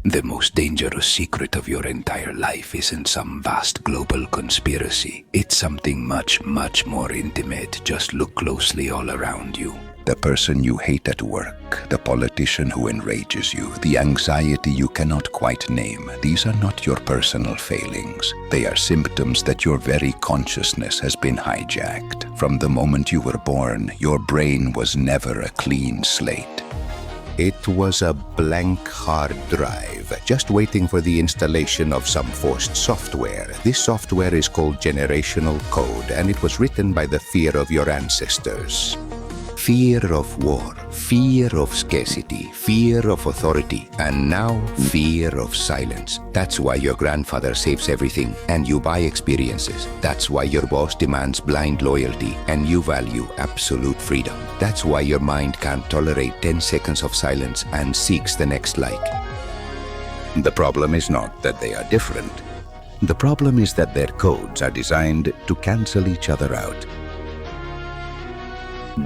The most dangerous secret of your entire life isn't some vast global conspiracy. It's something much, much more intimate. Just look closely all around you. The person you hate at work, the politician who enrages you, the anxiety you cannot quite name. These are not your personal failings. They are symptoms that your very consciousness has been hijacked. From the moment you were born, your brain was never a clean slate. It was a blank hard drive, just waiting for the installation of some forced software. This software is called generational code, and it was written by the fear of your ancestors. Fear of war, fear of scarcity, fear of authority, and now fear of silence. That's why your grandfather saves everything and you buy experiences. That's why your boss demands blind loyalty and you value absolute freedom. That's why your mind can't tolerate 10 seconds of silence and seeks the next like. The problem is not that they are different. The problem is that their codes are designed to cancel each other out.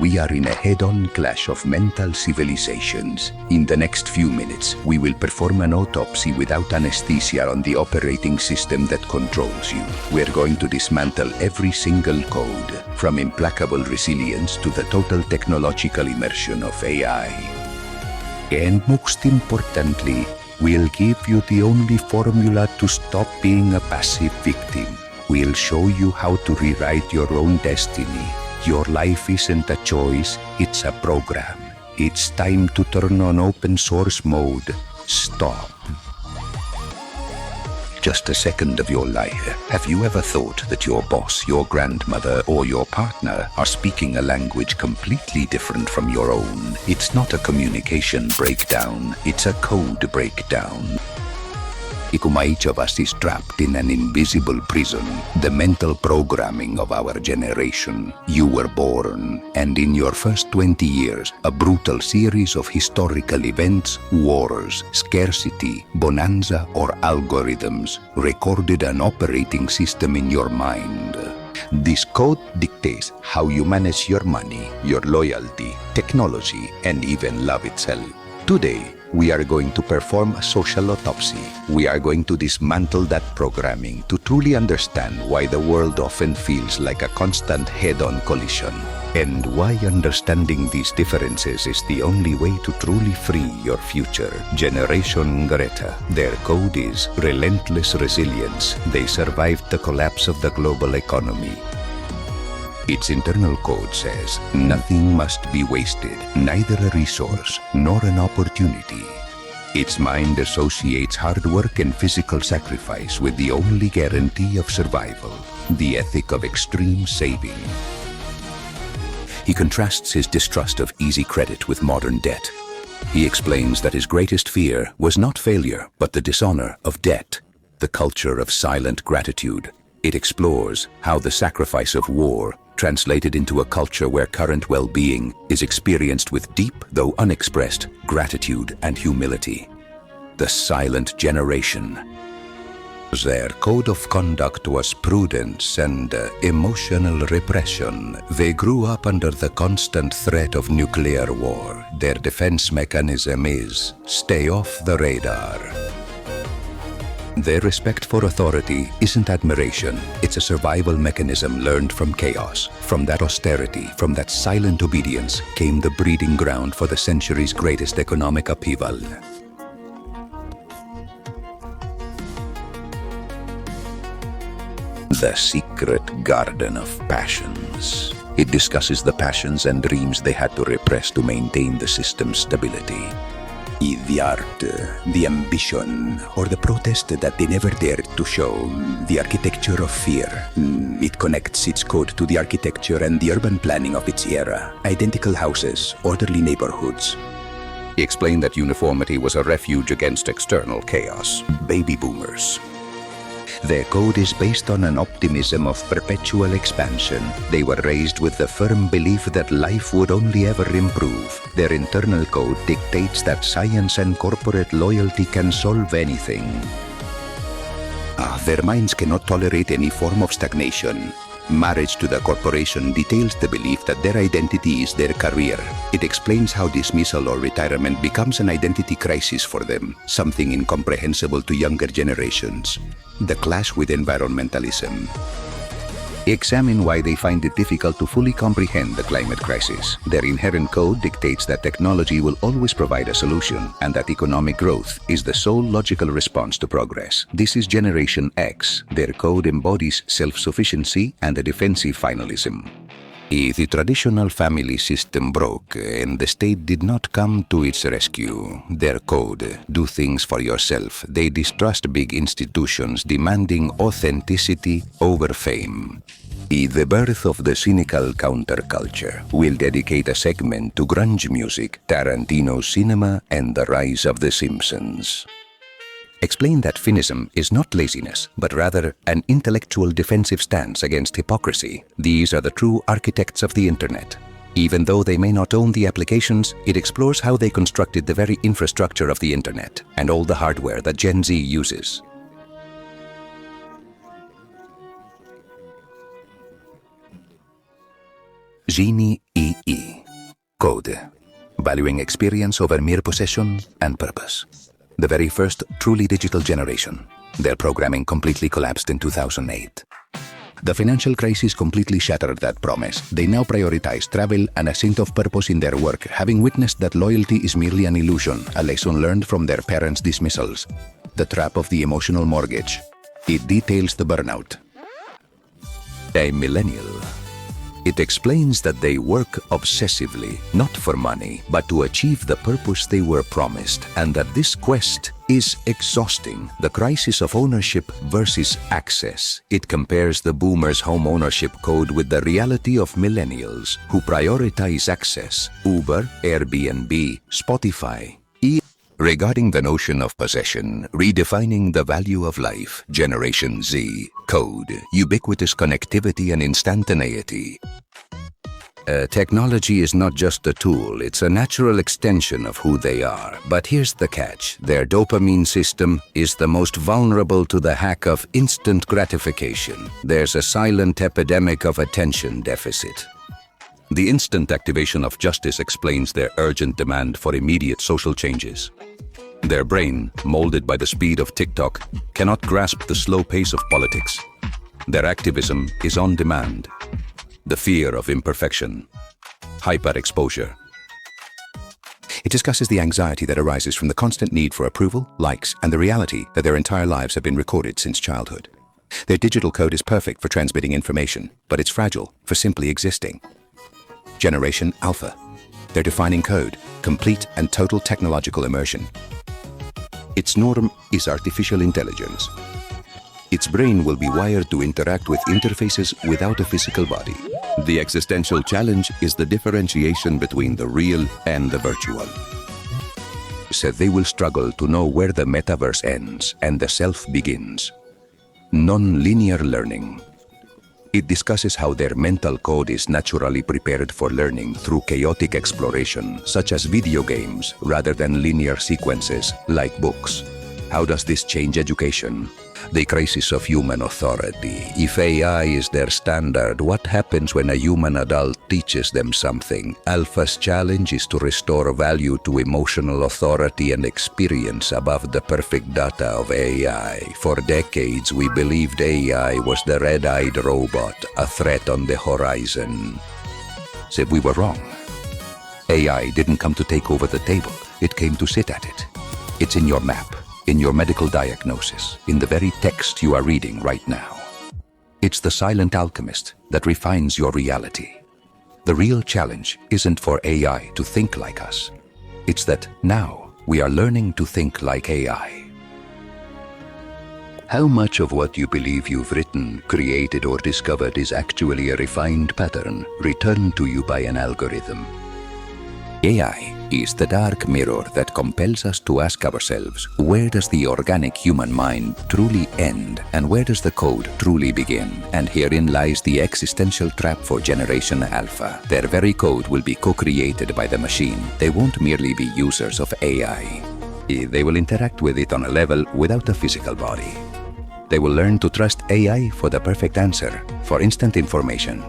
We are in a head-on clash of mental civilizations. In the next few minutes, we will perform an autopsy without anesthesia on the operating system that controls you. We're going to dismantle every single code, from implacable resilience to the total technological immersion of AI. And most importantly, we'll give you the only formula to stop being a passive victim. We'll show you how to rewrite your own destiny. Your life isn't a choice, it's a program. It's time to turn on open source mode. Stop. Just a second of your life. Have you ever thought that your boss, your grandmother, or your partner are speaking a language completely different from your own? It's not a communication breakdown, it's a code breakdown. Each of us is trapped in an invisible prison, the mental programming of our generation. You were born, and in your first 20 years, a brutal series of historical events, wars, scarcity, bonanza, or algorithms recorded an operating system in your mind. This code dictates how you manage your money, your loyalty, technology, and even love itself. Today, we are going to perform a social autopsy. We are going to dismantle that programming to truly understand why the world often feels like a constant head-on collision, and why understanding these differences is the only way to truly free your future. Generation Greta. Their code is relentless resilience. They survived the collapse of the global economy. Its internal code says, nothing must be wasted, neither a resource nor an opportunity. Its mind associates hard work and physical sacrifice with the only guarantee of survival, the ethic of extreme saving. He contrasts his distrust of easy credit with modern debt. He explains that his greatest fear was not failure, but the dishonor of debt, the culture of silent gratitude. It explores how the sacrifice of war translated into a culture where current well-being is experienced with deep, though unexpressed, gratitude and humility. The silent generation. Their code of conduct was prudence and emotional repression. They grew up under the constant threat of nuclear war. Their defense mechanism is stay off the radar. Their respect for authority isn't admiration, it's a survival mechanism learned from chaos. From that austerity, from that silent obedience, came the breeding ground for the century's greatest economic upheaval. The Secret Garden of Passions. It discusses the passions and dreams they had to repress to maintain the system's stability. The art, the ambition, or the protest that they never dared to show, the architecture of fear. It connects its code to the architecture and the urban planning of its era. Identical houses, orderly neighborhoods. He explained that uniformity was a refuge against external chaos. Baby boomers. Their code is based on an optimism of perpetual expansion. They were raised with the firm belief that life would only ever improve. Their internal code dictates that science and corporate loyalty can solve anything. Their minds cannot tolerate any form of stagnation. Marriage to the corporation details the belief that their identity is their career. It explains how dismissal or retirement becomes an identity crisis for them, something incomprehensible to younger generations. The clash with environmentalism. Examine why they find it difficult to fully comprehend the climate crisis. Their inherent code dictates that technology will always provide a solution and that economic growth is the sole logical response to progress. This is Generation X. Their code embodies self-sufficiency and a defensive finalism. The traditional family system broke and the state did not come to its rescue. Their code, do things for yourself. They distrust big institutions demanding authenticity over fame. The birth of the cynical counterculture. We'll dedicate a segment to grunge music, Tarantino's cinema, and the rise of The Simpsons. Explain that finism is not laziness, but rather an intellectual defensive stance against hypocrisy. These are the true architects of the internet. Even though they may not own the applications, it explores how they constructed the very infrastructure of the internet and all the hardware that Gen Z uses. Genie EE. Code. Valuing experience over mere possession and purpose. The very first truly digital generation. Their programming completely collapsed in 2008. The financial crisis completely shattered that promise. They now prioritize travel and a sense of purpose in their work, having witnessed that loyalty is merely an illusion, a lesson learned from their parents' dismissals. The trap of the emotional mortgage. It details the burnout. A millennial. It explains that they work obsessively, not for money, but to achieve the purpose they were promised, and that this quest is exhausting. The crisis of ownership versus access. It compares the boomers' home ownership code with the reality of millennials who prioritize access. Uber, Airbnb, Spotify. Regarding the notion of possession, redefining the value of life, Generation Z, code, ubiquitous connectivity and instantaneity. Technology is not just a tool, it's a natural extension of who they are. But here's the catch, their dopamine system is the most vulnerable to the hack of instant gratification. There's a silent epidemic of attention deficit. The instant activation of justice explains their urgent demand for immediate social changes. Their brain, molded by the speed of TikTok, cannot grasp the slow pace of politics. Their activism is on demand. The fear of imperfection. Hyperexposure. It discusses the anxiety that arises from the constant need for approval, likes, and the reality that their entire lives have been recorded since childhood. Their digital code is perfect for transmitting information, but it's fragile for simply existing. Generation Alpha. Their defining code, complete and total technological immersion. Its norm is artificial intelligence. Its brain will be wired to interact with interfaces without a physical body. The existential challenge is the differentiation between the real and the virtual. So they will struggle to know where the metaverse ends and the self begins. Non-linear learning. It discusses how their mental code is naturally prepared for learning through chaotic exploration, such as video games, rather than linear sequences, like books. How does this change education? The crisis of human authority. If AI is their standard, what happens when a human adult teaches them something? Alpha's challenge is to restore value to emotional authority and experience above the perfect data of AI. For decades, we believed AI was the red-eyed robot, a threat on the horizon. So we were wrong. AI didn't come to take over the table. It came to sit at it. It's in your map, in your medical diagnosis, in the very text you are reading right now. It's the silent alchemist that refines your reality. The real challenge isn't for AI to think like us. It's that now we are learning to think like AI. How much of what you believe you've written, created, or discovered is actually a refined pattern returned to you by an algorithm? AI is the dark mirror that compels us to ask ourselves, where does the organic human mind truly end and where does the code truly begin? And herein lies the existential trap for Generation Alpha. Their very code will be co-created by the machine. They won't merely be users of AI. They will interact with it on a level without a physical body. They will learn to trust AI for the perfect answer, for instant information.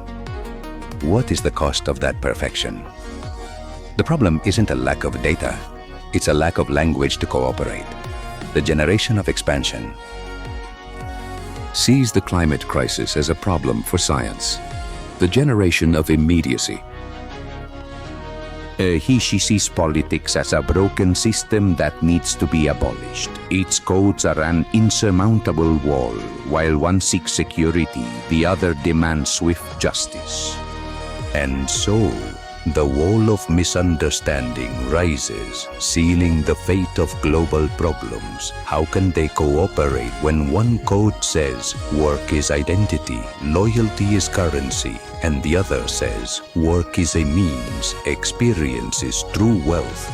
What is the cost of that perfection? The problem isn't a lack of data, it's a lack of language to cooperate. The generation of expansion sees the climate crisis as a problem for science. The generation of immediacy. He sees politics as a broken system that needs to be abolished. Its codes are an insurmountable wall. While one seeks security, the other demands swift justice. And so, the wall of misunderstanding rises, sealing the fate of global problems. How can they cooperate when one code says work is identity, loyalty is currency, and the other says work is a means, experience is true wealth?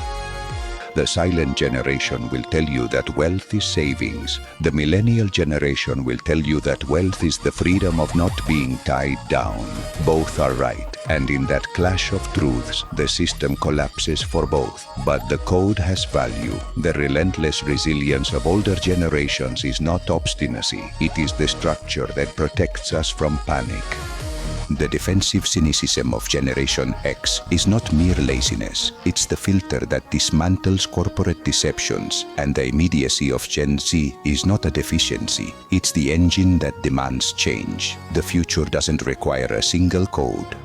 The silent generation will tell you that wealth is savings. The millennial generation will tell you that wealth is the freedom of not being tied down. Both are right. And in that clash of truths, the system collapses for both. But the code has value. The relentless resilience of older generations is not obstinacy. It is the structure that protects us from panic. The defensive cynicism of Generation X is not mere laziness. It's the filter that dismantles corporate deceptions. And the immediacy of Gen Z is not a deficiency. It's the engine that demands change. The future doesn't require a single code.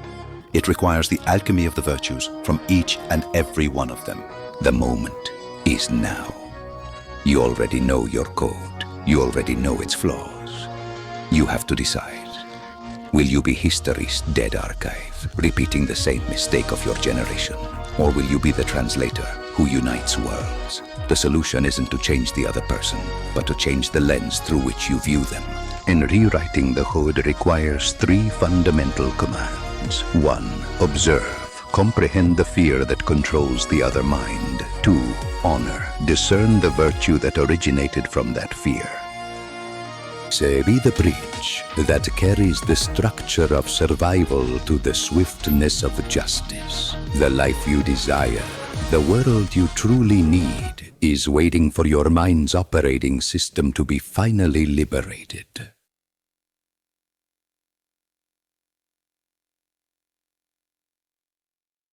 It requires the alchemy of the virtues from each and every one of them. The moment is now. You already know your code. You already know its flaws. You have to decide. Will you be history's dead archive, repeating the same mistake of your generation? Or will you be the translator who unites worlds? The solution isn't to change the other person, but to change the lens through which you view them. And rewriting the hood requires 3 fundamental commands. 1. Observe. Comprehend the fear that controls the other mind. 2. Honor. Discern the virtue that originated from that fear. Be the bridge that carries the structure of survival to the swiftness of justice. The life you desire, the world you truly need, is waiting for your mind's operating system to be finally liberated.